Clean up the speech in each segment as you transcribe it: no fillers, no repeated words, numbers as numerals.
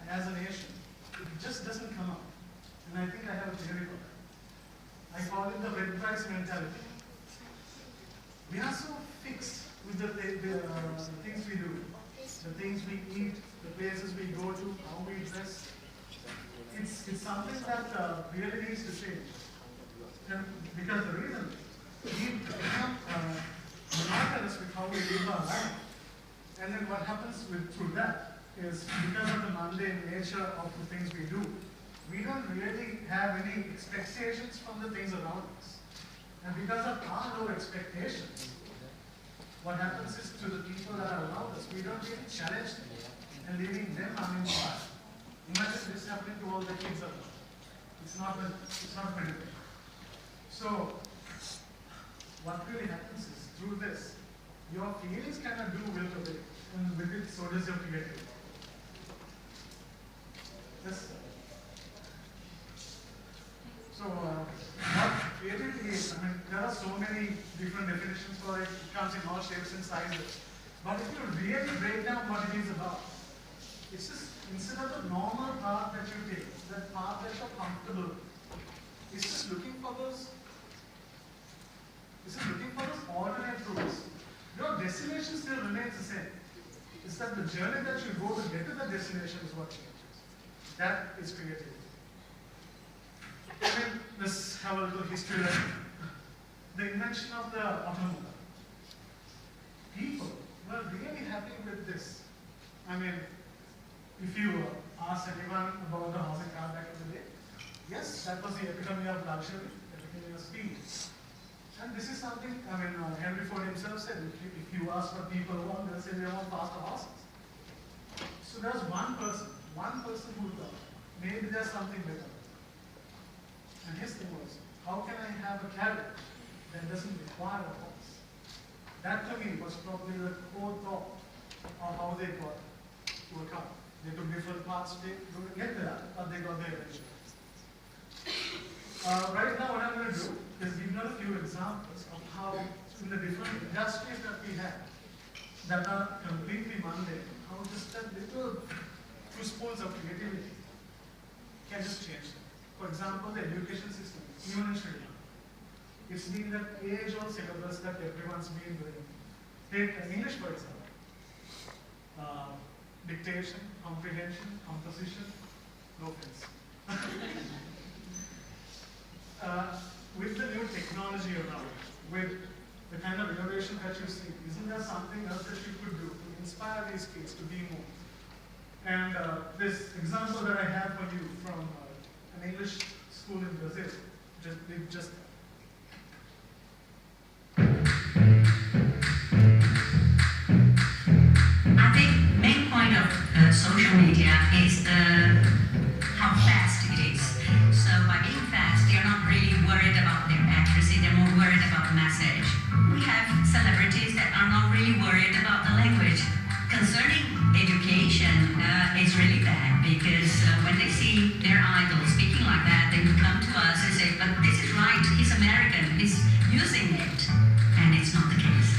as a nation, it just doesn't come up. And I think I have a theory for that. I call it the red price mentality. We are so fixed with the things we do, the things we eat, the places we go to, how we dress. It's something that really needs to change. And because the reason we become monotonous with how we live our life. And then what happens through that is because of the mundane nature of the things we do, we don't really have any expectations from the things around us. And because of our low expectations, what happens is to the people that are around us, we don't really challenge them and leaving them uninspired. Imagine this happening to all the kids around. It's not very good. So, what really happens is, through this, your feelings cannot do will to it, and with it, so does your creativity. Yes? So, what creativity is, I mean, there are so many different definitions for it. It comes in all shapes and sizes. But if you really break down what it is about, it's just, instead of the normal path that you take, that path that you're comfortable with, it's just looking for those alternate routes. Your destination still remains the same. It's that the journey that you go to get to the destination is what changes. That is creativity. I mean, let's have a little history lesson. The invention of the automobile. People were really happy with this. I mean, if you ask anyone about the housing car back in the day, yes, that was the epitome of luxury, epitome of speed. And this is something, I mean, Henry Ford himself said, if you ask what people want, they'll say they want faster horses. So there's one person who thought, maybe there's something better. And his thing was, how can I have a carriage that doesn't require a horse? That to me was probably the core thought of how they got to a car. They took different paths to get there, but they got there eventually. Right now what I'm going to do is give you a few examples of how in the different industries that we have that are completely mundane, how just that little 2 spoons of creativity can just change them. For example, the education system, even in Sri Lanka. It's been that age-old syllabus that everyone's been doing. Take English, for example. Dictation, comprehension, composition, no offense. With the new technology around, with the kind of innovation that you see, isn't there something else that you could do to inspire these kids to be more? And this example that I have for you from an English school in Brazil, just I think the main point of social media is how fast it is. So by being fast, they're not really worried about their accuracy, they're more worried about the message. We have celebrities that are not really worried about the language. Concerning education, it's really bad because when they see their idol speaking like that, they will come to us and say, but this is right, he's American, he's using it. And it's not the case.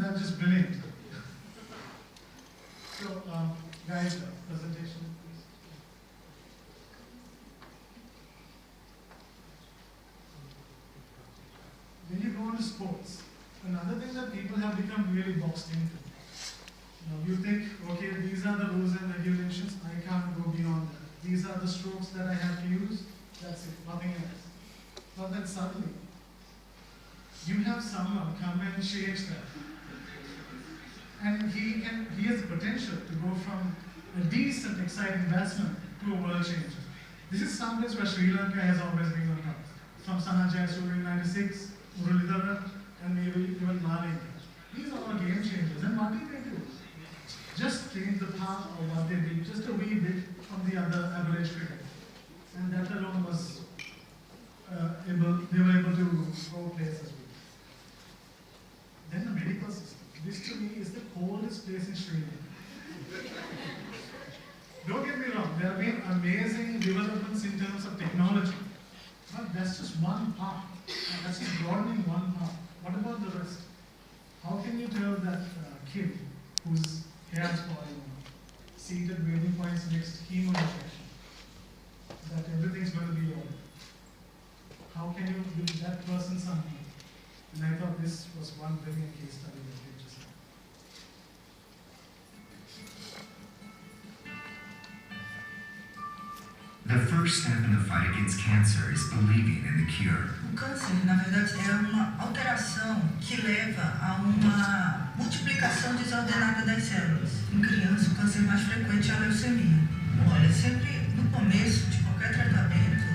that's just brilliant. So, guys, presentation, please. When you go into sports, another thing that people have become really boxed into. You think, okay, these are the rules and regulations, I can't go beyond that. These are the strokes that I have to use, that's it, nothing else. But then suddenly, you have someone come and change that. And he has the potential to go from a decent, exciting batsman to a world changer. This is some place where Sri Lanka has always been on top. From Sanjay Surya in 96, Muralidharan, and maybe even Mali. These are all game changers. And what did they do? Just change the path of what they did, just a wee bit from the other average cricket. And that alone was they were able to go places with. Then the medical system. This to me is the coldest place in Sri Lanka. Don't get me wrong, there have been amazing developments in terms of technology. But that's just one part. That's just broadening one part. What about the rest? How can you tell that kid whose hair's falling, seated waiting for his next chemo injection, that everything's going to be all right? How can you give that person something? And I thought this was one brilliant case study that we just had. The first step in the fight against cancer is believing in the cure. O câncer, na verdade, é uma alteração que leva a uma multiplicação desordenada das células. Em criança, o câncer mais frequente é a leucemia. Olha, sempre no começo de qualquer tratamento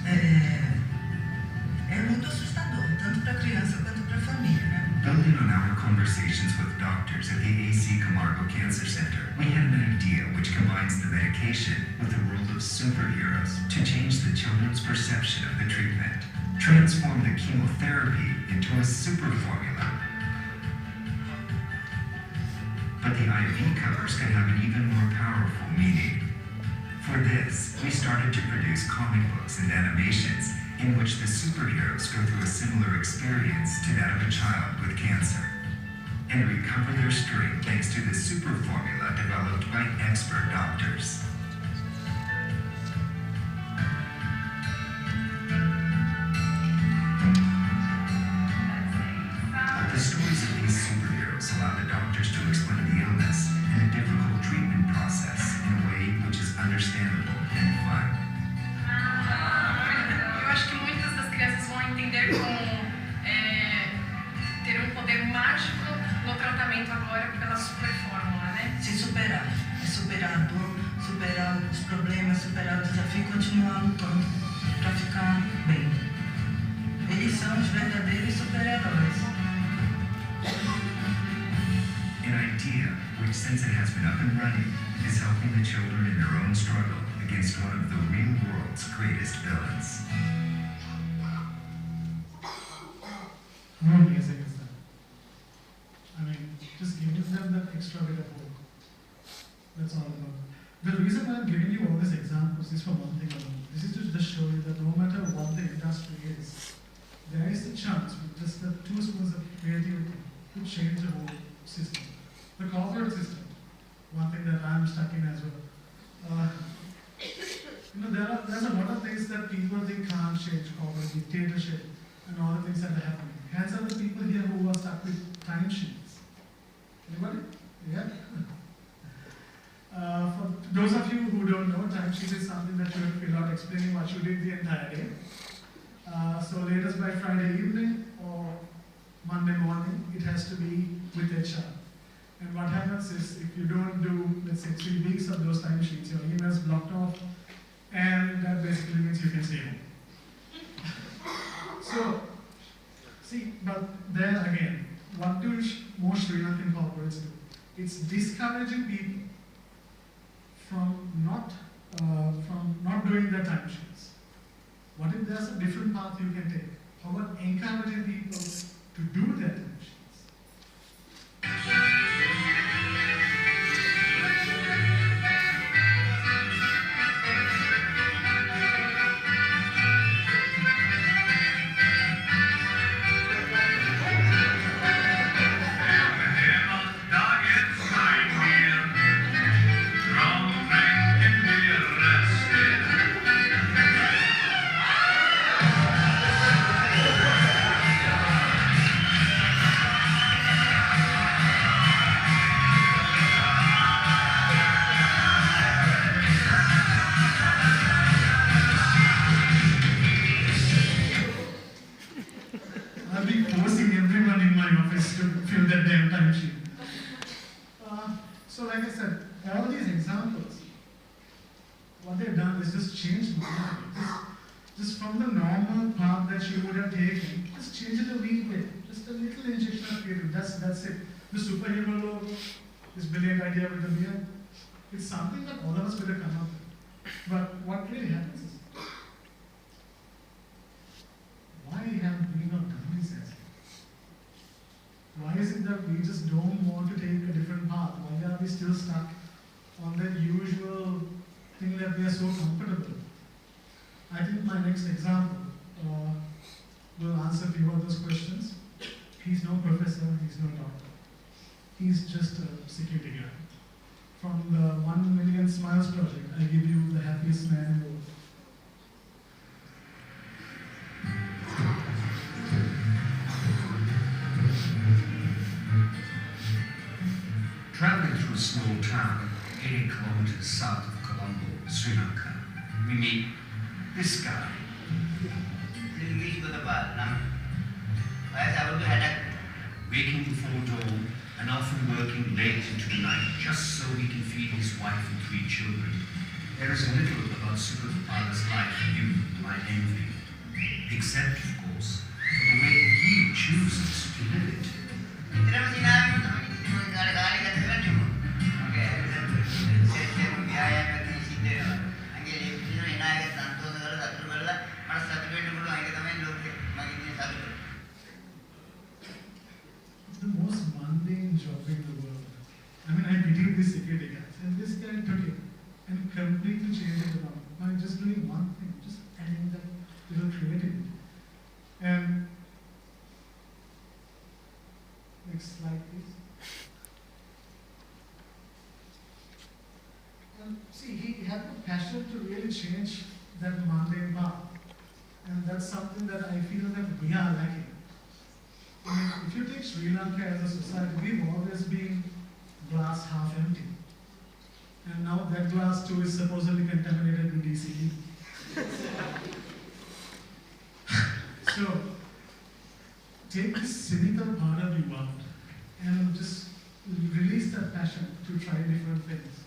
é muito assustador, tanto para a criança quanto para a família, né? Building on our conversations with doctors at the AC Camargo Cancer Center, we had an idea which combines the medication with the world of superheroes to change the children's perception of the treatment, transform the chemotherapy into a super formula. But the IV covers can have an even more powerful meaning. For this, we started to produce comic books and animations in which the superheroes go through a similar experience to that of a child with cancer and recover their strength thanks to the super formula developed by expert doctors. The stories of these superheroes allow the doctors to explain the illness and a difficult treatment process in a way which is understandable and fun. Eu acho que muitas das crianças vão entender como ter um poder mágico no tratamento agora pela super fórmula, né? Se superar. É superar a dor, superar os problemas, superar o desafio e continuar lutando para ficar bem. Eles são os verdadeiros super-heróis. An idea which, since it has been up and running, is helping the children in their own struggle against one of the real world's greatest villains. How amazing is that? I mean, just giving them that extra bit of hope. That's all about it. The reason why I'm giving you all these examples is for one thing alone. This is to just show you that no matter what the industry is, there is a chance with just the 2 spoons of creativity to change the whole system. The corporate system, one thing that I'm stuck in as well. There's a lot of things that people think can't change, corporate dictatorship and all the things that are happening. Hands are the people here who are stuck with timesheets. Anybody? Yeah? For those of you who don't know, timesheet is something that you have to fill out explaining what you did the entire day. So latest by Friday evening or Monday morning, it has to be with HR. And what happens is, if you don't do, let's say, 3 weeks of those timesheets, your email's blocked off, and that basically means you can stay home. So, see, but then again, what do most Sri Lankan corporates do? It's discouraging people from not doing their timesheets. What if there's a different path you can take? How about encouraging people to do their timesheets? they've done is just change Maya. Just from the normal path that she would have taken, just change it a wee bit. Just a little injection of creativity. That's it. The superhero logo, this brilliant idea with the beard, it's something that all of us better come up with. But what really happens is, why have we not done this as? Why is it that we just don't want to take a different path? Why are we still stuck on that usual thing that we are so comfortable with? I think my next example will answer a few of those questions. He's no professor, he's no doctor. He's just a security guard. From the 1 Million Smiles project, I give you the happiest man in the world. Traveling through a small town 80 kilometers south of Colombo, Sri Lanka, we meet this guy. Waking before dawn and often working late into the night just so he can feed his wife and 3 children. There is little about Superfather's life you might envy, except, of course, for the way he chooses to live it. The most mundane job in the world. I mean, I pity these security guys, and this guy took it and completely changed it around by just doing one thing, just adding that little creativity. And next slide, please. And see, he had the passion to really change that mundane path, and that's something that I feel that we are lacking. I mean, if you take Sri Lanka as a society, we've always been glass half empty. And now that glass too is supposedly contaminated with DCE. So, take this cynical part of you out and just release that passion to try different things.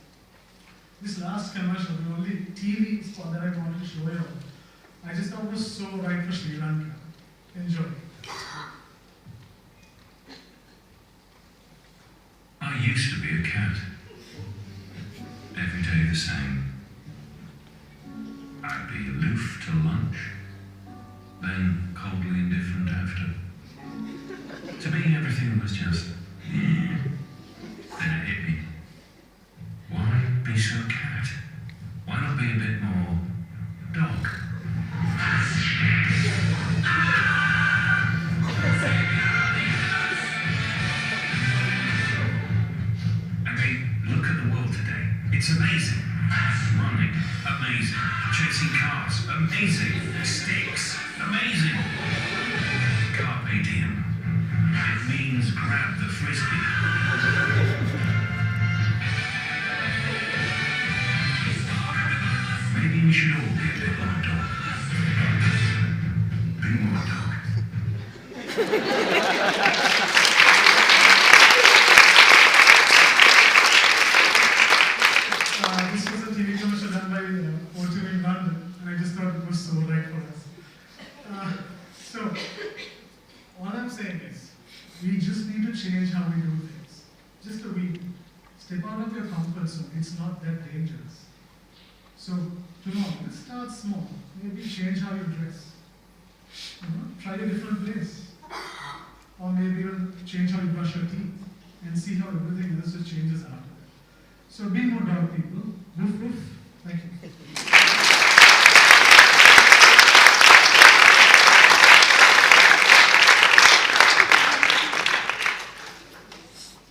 This last commercial, the only TV spot that I wanted to show you, I just thought was so right for Sri Lanka. Enjoy. I used to be a cat. Every day the same. I'd be aloof till lunch, then coldly indifferent after. To me, everything was just, Then it hit me. Why be so cat? Why not be a bit more dog? It's amazing. Running, amazing. Chasing cars, amazing. Sticks, amazing. Carpe diem. It means grab the frisbee. Maybe we should all be a bit more dog. Be more dog. This was a TV commercial done by O2 in London, and I just thought it was so right for us. So, all I'm saying is, we just need to change how we do things. Just a wee. Step out of your comfort zone. It's not that dangerous. So, tomorrow, let's start small. Maybe change how you dress. Try a different place. Or maybe even change how you brush your teeth. And see how everything else just changes after that. So be more dog people. Woof woof. Thank you.